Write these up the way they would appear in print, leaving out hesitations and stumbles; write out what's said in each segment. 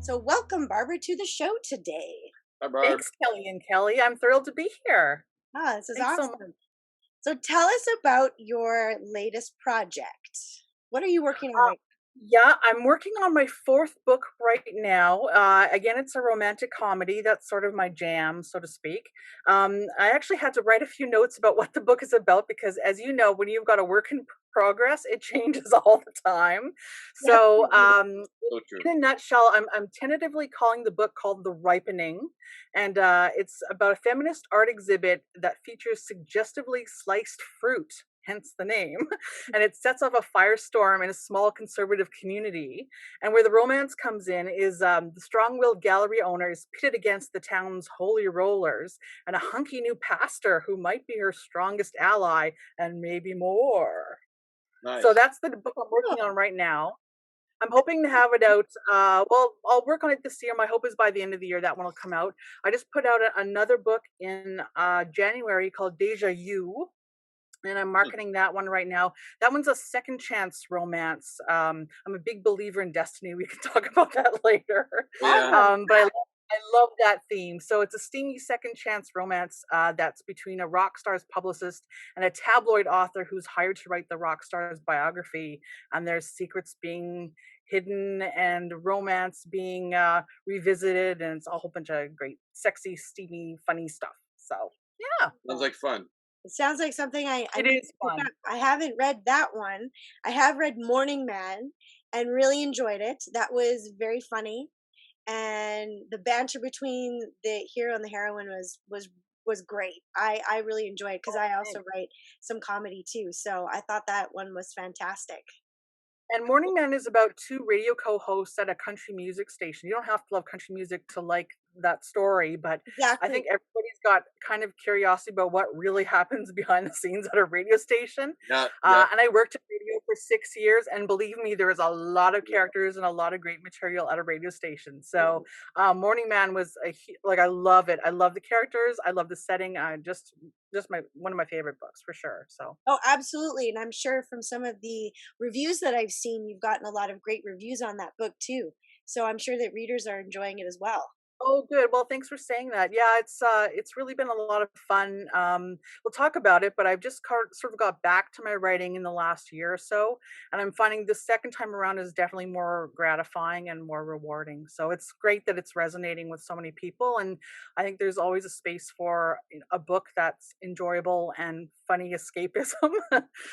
So, welcome, Barbara, to the show today. Hi, Barb. Thanks, Kelly and Kelly. I'm thrilled to be here. Ah, this is Thanks so much. awesome. So, tell us about your latest project. What are you working on Uh, right yeah, I'm working on my fourth book right now. Again, it's a romantic comedy. That's sort of my jam, so to speak. I actually had to write a few notes about what the book is about because, as you know, when you've got a work in progress, it changes all the time. now? So, So true. in a nutshell, I'm tentatively calling the book called The Ripening, and it's about a feminist art exhibit that features suggestively sliced fruit, hence the name. And it sets off a firestorm in a small conservative community. And where the romance comes in is the strong-willed gallery owner is pitted against the town's holy rollers and a hunky new pastor who might be her strongest ally and maybe more. So Nice. that's the book I'm working Oh, on right now. I'm hoping to have it out. Well, I'll work on it this year. My hope is by the end of the year that one will come out. I just put out another book in January called Deja You, and I'm Hmm. marketing that one right now. That one's a second chance romance. I'm a big believer in destiny. We can talk about that later. Yeah. awesome. I love that theme. So it's a steamy second chance romance that's between a rock star's publicist and a tabloid author who's hired to write the rock star's biography. And there's secrets being hidden and romance being revisited, and it's a whole bunch of great, sexy, steamy, funny stuff. So yeah, Sounds like fun. It sounds like something I it need is to pick fun. up. I haven't read that one. I have read Morning Man and really enjoyed it. That was very funny, and the banter between the hero and the heroine was great. I really enjoyed because I also write some comedy too. So I thought that one was fantastic. And Morning Man is about two radio co-hosts at a country music station. You don't have to love country music to like that story, but I Exactly. think everybody's got kind of curiosity about what really happens behind the scenes at a radio station. Yeah, yeah, And I worked in radio for 6 years, and believe me, there is a lot of characters and a lot of great material at a radio station. So, Morning Man was like I love it. I love the characters. I love the setting. I just my one of my favorite books for sure. So. Oh, absolutely. And I'm sure from some of the reviews that I've seen, you've gotten a lot of great reviews on that book too. So I'm sure that readers are enjoying it as well. Oh, good. Well, thanks for saying that. Yeah, it's really been a lot of fun. We'll talk about it, but I've just sort of got back to my writing in the last year or so, and I'm finding the second time around is definitely more gratifying and more rewarding. So it's great that it's resonating with so many people, and I think there's always a space for a book that's enjoyable and funny escapism.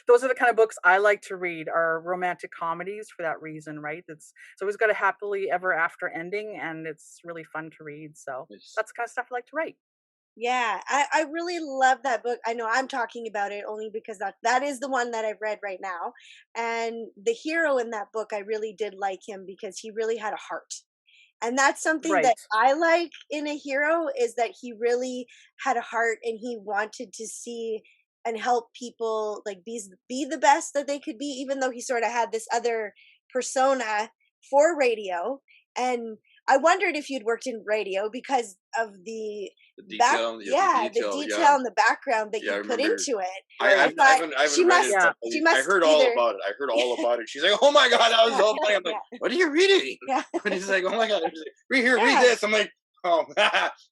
Those are the kind of books I like to read, are romantic comedies for that reason, right? It's always got a happily ever after ending, and it's really fun to read. So nice. that's the kind of stuff I like to write. Yeah, I really love that book. I know I'm talking about it only because that is the one that I've read right now. And the hero in that book, I really did like him because he really had a heart. And that's something that Right. I like in a hero, is that he really had a heart and he wanted to see and help people like be the best that they could be, even though he sort of had this other persona for radio. And I wondered if you'd worked in radio because of the The back, detail, yeah, the yeah, the detail, yeah, detail and the background that yeah. I you put remember. into it. I, I I've, I thought haven't, I haven't read it, Yeah. but she I must heard all either about it. I heard all about it. She's like, "Oh my god, that was yeah, so funny." I'm like, yeah, "What are you reading?" yeah, But he's like, "Oh my god." She's like, "Read here, read yeah, this." I'm like, "Oh,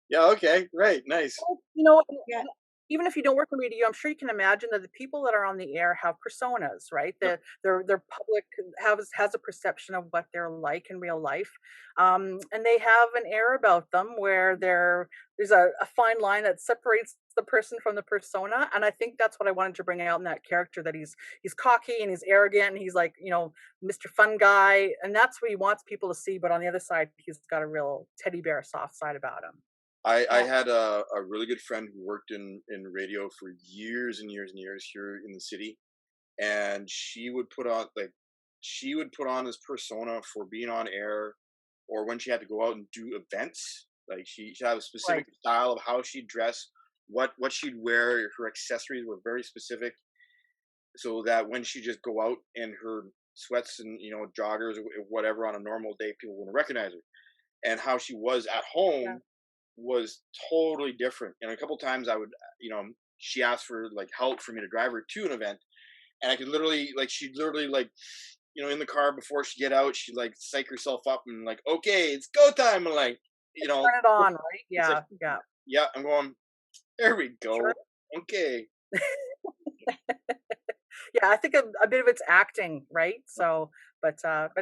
yeah, okay, right, nice." Well, you know, yeah, even if you don't work in radio, I'm sure you can imagine that the people that are on the air have personas, right? Yep. Their public has a perception of what they're like in real life, and they have an air about them where there's a fine line that separates the person from the persona. And I think that's what I wanted to bring out in that character, that he's cocky and he's arrogant and he's like, Mr. Fun Guy, and that's what he wants people to see. But on the other side, he's got a real teddy bear soft side about him. I yeah. had a really good friend who worked in radio for years and years and years here in the city, and she would put on this persona for being on air, or when she had to go out and do events. Like she had a specific Right. style of how she'd dress, what she'd wear. Her accessories were very specific, so that when she just go out in her sweats and joggers or whatever on a normal day, people wouldn't recognize her. And how she was at Yeah. home was totally different. And a couple times she asked for like help for me to drive her to an event, and I could literally like she'd literally like in the car before she get out, she'd like psych herself up and like, okay, it's go time. And like, Turn it on, right? it's like, Yeah, yeah, yeah, I'm going, there we sure. go. Okay. Yeah, I think a bit of it's acting, right? So, but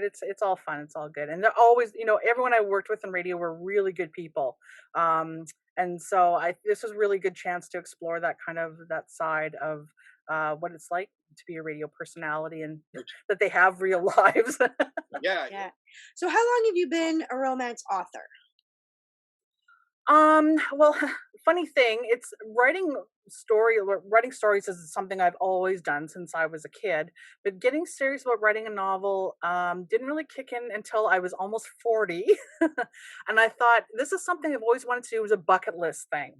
it's all fun, it's all good, and they're always, everyone I worked with in radio were really good people, um, and so I this was a really good chance to explore that side of what it's like to be a radio personality and that they have real lives. Yeah. Yeah. So how long have you been a romance author? Well, funny thing, it's writing stories is something I've always done since I was a kid, but getting serious about writing a novel didn't really kick in until I was almost 40. And I thought this is something I've always wanted to do as a bucket list thing.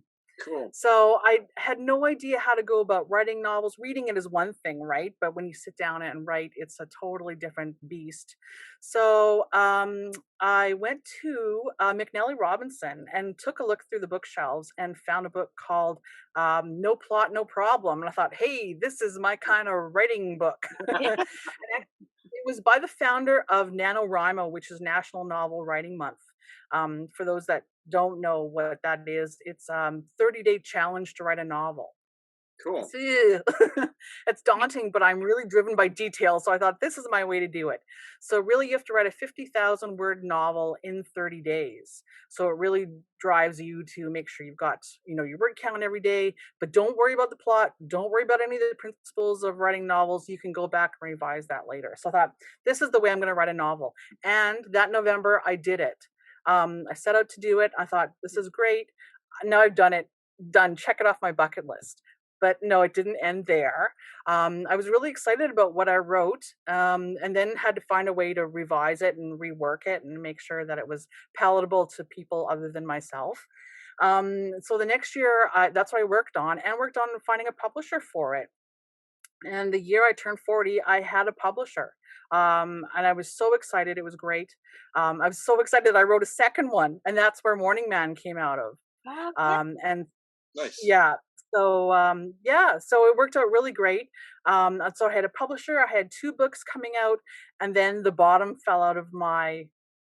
Cool. So I had no idea how to go about writing novels. Reading it is one thing, right? But when you sit down and write, it's a totally different beast. So I went to McNally Robinson and took a look through the bookshelves and found a book called No Plot, No Problem. And I thought, hey, this is my kind of writing book. And it was by the founder of NaNoWriMo, which is National Novel Writing Month. For those that don't know what that is, it's 30-day challenge to write a novel. Cool. So, it's daunting, but I'm really driven by detail. So I thought this is my way to do it. So really, you have to write a 50,000 word novel in 30 days. So it really drives you to make sure you've got, your word count every day, but don't worry about the plot. Don't worry about any of the principles of writing novels. You can go back and revise that later. So I thought this is the way I'm going to write a novel. And that November I did it. I set out to do it. I thought this is great. Now I've done it. Done. Check it off my bucket list. But no, it didn't end there. I was really excited about what I wrote, and then had to find a way to revise it and rework it and make sure that it was palatable to people other than myself. So the next year, that's what I worked on, and worked on finding a publisher for it. And the year I turned 40, I had a publisher. And I was so excited. It was great. I was so excited I wrote a second one, and that's where Morning Man came out of. Oh, yeah. And Nice. yeah, so it worked out really great. And so I had a publisher, I had two books coming out, and then the bottom fell out of my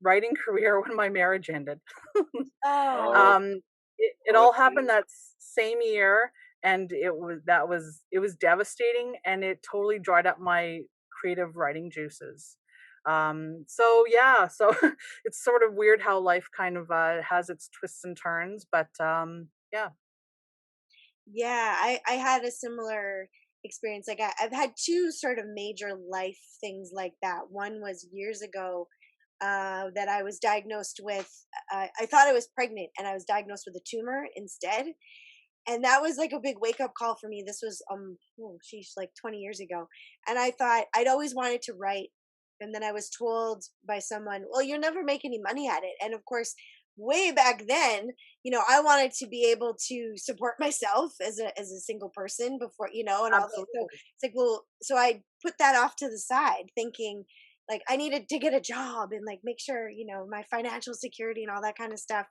writing career when my marriage ended. Oh, Oh, It oh, all happened that same year, and it was devastating, and it totally dried up my creative writing juices. So yeah, so it's sort of weird how life kind of has its twists and turns, but yeah. yeah. I had a similar experience. Like I've had two sort of major life things like that. One was years ago that I was diagnosed with. I thought I was pregnant, and I was diagnosed with a tumor instead. And that was like a big wake up call for me. This was oh sheesh, like 20 years ago. And I thought I'd always wanted to write. And then I was told by someone, well, you'll never make any money at it. And of course, way back then, I wanted to be able to support myself as a single person before, and all that. So Absolutely. it's like, well, so I put that off to the side, thinking like I needed to get a job and like make sure, my financial security and all that kind of stuff.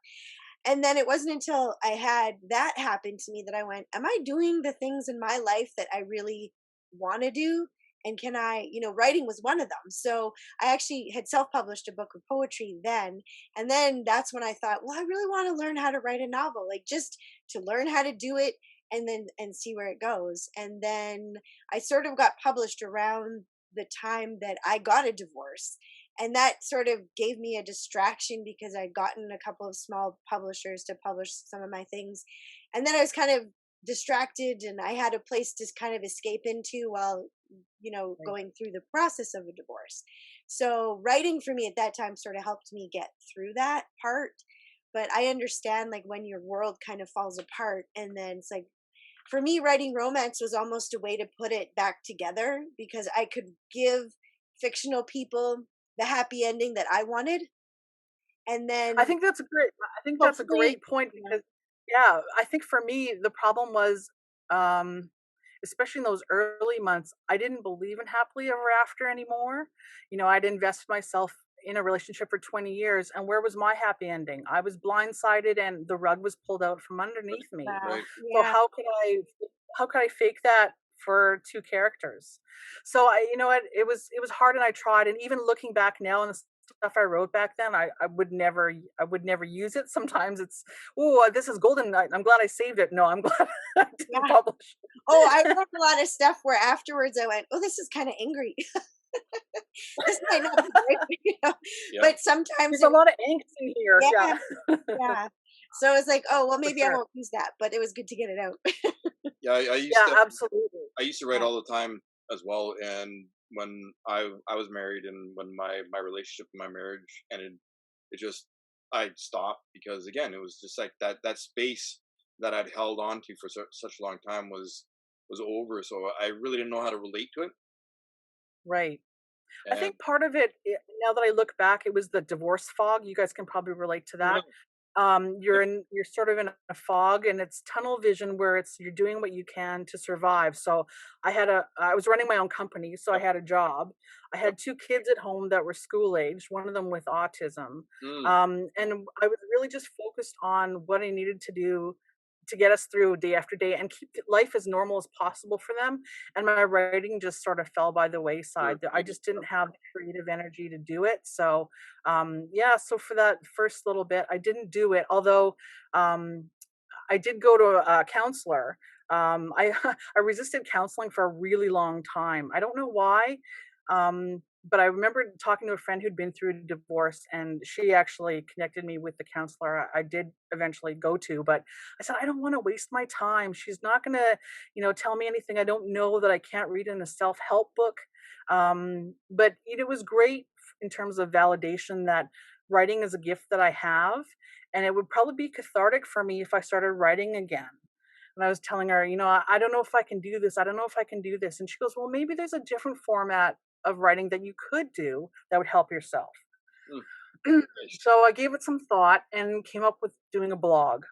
And then it wasn't until I had that happen to me that I went, am I doing the things in my life that I really want to do? And can I, writing was one of them. So I actually had self published a book of poetry then. And then that's when I thought, well, I really want to learn how to write a novel, like just to learn how to do it and see where it goes. And then I sort of got published around the time that I got a divorce, and that sort of gave me a distraction because I'd gotten a couple of small publishers to publish some of my things. And then I was kind of distracted, and I had a place to kind of escape into while, Right. going through the process of a divorce. So writing for me at that time sort of helped me get through that part. But I understand like when your world kind of falls apart, and then it's like, for me, writing romance was almost a way to put it back together because I could give fictional people the happy ending that I wanted. And I then think that's a great I think that's a hopefully, great point because yeah, I think for me the problem was um especially in those early months, I didn't believe in happily ever after anymore. I'd invested myself in a relationship for 20 years, and where was my happy ending? I was blindsided and the rug was pulled out from underneath me. wow, right. So yeah, how could I fake that for two characters. So you know what, it was hard, and I tried, and even looking back now and the stuff I wrote back then, I would never use it. Sometimes it's, oh, this is golden. I'm glad I saved it. No, I'm glad I didn't Yeah. publish. Oh, I wrote a lot of stuff where afterwards I went, "Oh, this is kind of angry. This might not be great," Yeah. But sometimes There's a it, lot of angst in here. yeah, Yeah, yeah. So it's like, oh, well, for maybe I sure. won't use that, but it was good to get it out. Yeah, Yeah, absolutely. I used to write Yeah. all the time as well, and when I was married, and when my relationship, my marriage ended, it just, I stopped, because again, it was just like that space that I'd held on to for such a long time was over. So I really didn't know how to relate to it. Right. I And think part of it, now that I look back, it was the divorce fog. You guys can probably relate to that. yep, You're sort of in a fog, and it's tunnel vision where it's you're doing what you can to survive. So I was running my own company, so I yep, had a job. I yep. had two kids at home that were school age, one of them with autism. Mm, And I was really just focused on what I needed to do to get us through day after day and keep life as normal as possible for them. And my writing just sort of fell by the wayside. sure, I maybe, just didn't have the creative energy to do it. So yeah, so for that first little bit, I didn't do it. Although um, I did go to a counselor. I I resisted counseling for a really long time. I don't know why, but I remember talking to a friend who'd been through a divorce, and she actually connected me with the counselor I did eventually go to. But I said I don't want to waste my time. She's not going to, tell me anything I don't know that I can't read in a self help book. But it was great in terms of validation that writing is a gift that I have, and it would probably be cathartic for me if I started writing again. And I was telling her, I don't know if I can do this. I don't know if I can do this. And she goes, well, maybe there's a different format of writing that you could do that would help yourself. mm, nice. So I gave it some thought and came up with doing a blog.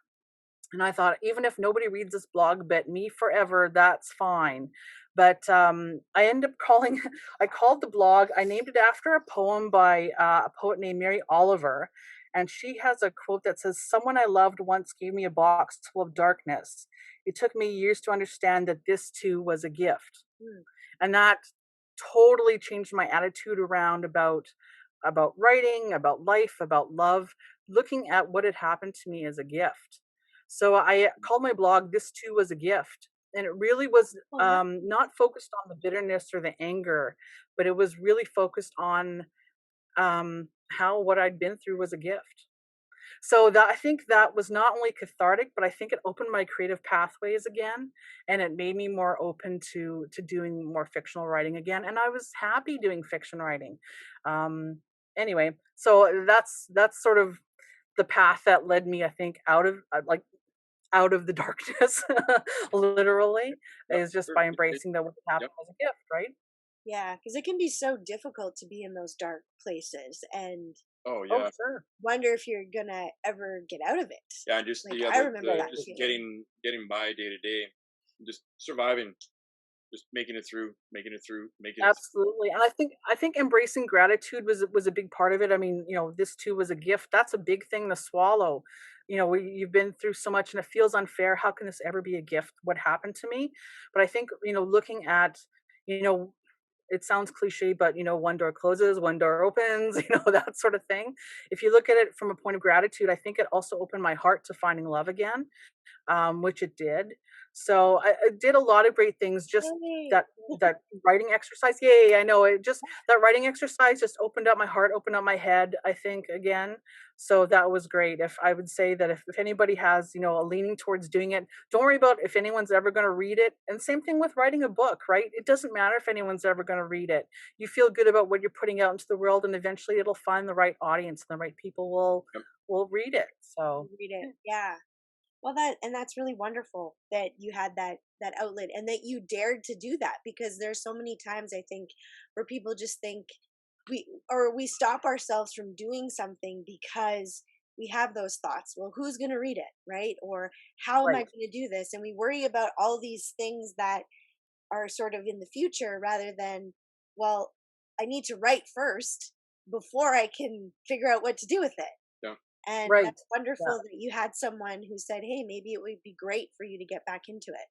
And I thought, even if nobody reads this blog but me forever, that's fine. But I ended up calling, I called the blog, I named it after a poem by a poet named Mary Oliver. And she has a quote that says, someone I loved once gave me a box full of darkness. It took me years to understand that this too was a gift. Mm. And that totally changed my attitude around about writing, about life, about love, looking at what had happened to me as a gift. So I called my blog "This Too Was a Gift," and it really was Oh, that, not focused on the bitterness or the anger, but it was really focused on how what I'd been through was a gift. So that I think that was not only cathartic, but I think it opened my creative pathways again, and it made me more open to doing more fictional writing again. And I was happy doing fiction writing. Anyway, so that's sort of the path that led me, I think, out of out of the darkness, literally, Yep, is just sure. by embracing that what Yep. happened as a gift, right? yeah, because it can be so difficult to be in those dark places and Oh Oh, yeah, sure. wonder if you're gonna ever get out of it. yeah, and just Like yeah, I remember the that Exactly. just feeling. getting by day to day, just surviving, just making it through, making it. Absolutely, and I think embracing gratitude was a big part of it. I mean, this too was a gift. That's a big thing to swallow. You've been through so much, and it feels unfair. How can this ever be a gift? What happened to me? But I think looking at you know it sounds cliche, but one door closes, one door opens, that sort of thing. If you look at it from a point of gratitude, I think it also opened my heart to finding love again, which it did. So I did a lot of great things. Just Yay. that that writing exercise. Yay! I know it. Just that writing exercise just opened up my heart, opened up my head. I think again. So that was great. If I would say that if anybody has a leaning towards doing it, don't worry about if anyone's ever going to read it. And same thing with writing a book, right? It doesn't matter if anyone's ever going to read it. You feel good about what you're putting out into the world, and eventually it'll find the right audience, and the right people Yep. will read it. So Read it. Yeah. Well, that's really wonderful that you had that outlet and that you dared to do that, because there's so many times I think where people just think we stop ourselves from doing something because we have those thoughts. Well, who's going to read it, right? Or how am I right, going to do this? And we worry about all these things that are sort of in the future rather than, well, I need to write first before I can figure out what to do with it. Yeah. And right. that's Yeah. wonderful that you had someone who said, "Hey, maybe it would be great for you to get back into it."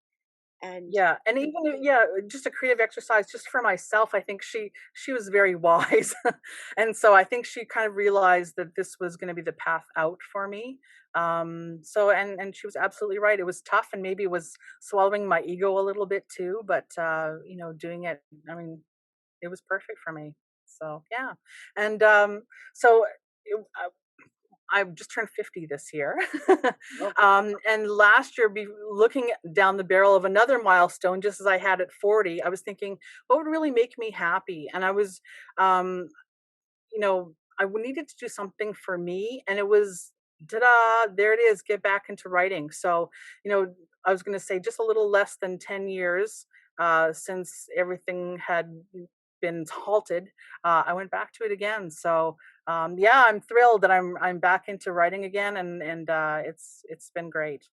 And Yeah, and even yeah, just a creative exercise just for myself, I think she was very wise. And so I think she kind of realized that this was gonna be the path out for me. So and she was absolutely right. It was tough and maybe it was swallowing my ego a little bit too, but doing it, I mean, it was perfect for me. So yeah. And so it, I've just turned 50 this year. No, And last year, looking down the barrel of another milestone, just as I had at 40, I was thinking, what would really make me happy? And I was, um, needed to do something for me. And it was, ta-da, there it is, get back into writing. So, you know, I was going to say just a little less than 10 years since everything had been halted. I went back to it again. So, yeah, I'm thrilled that I'm back into writing again, and it's been great.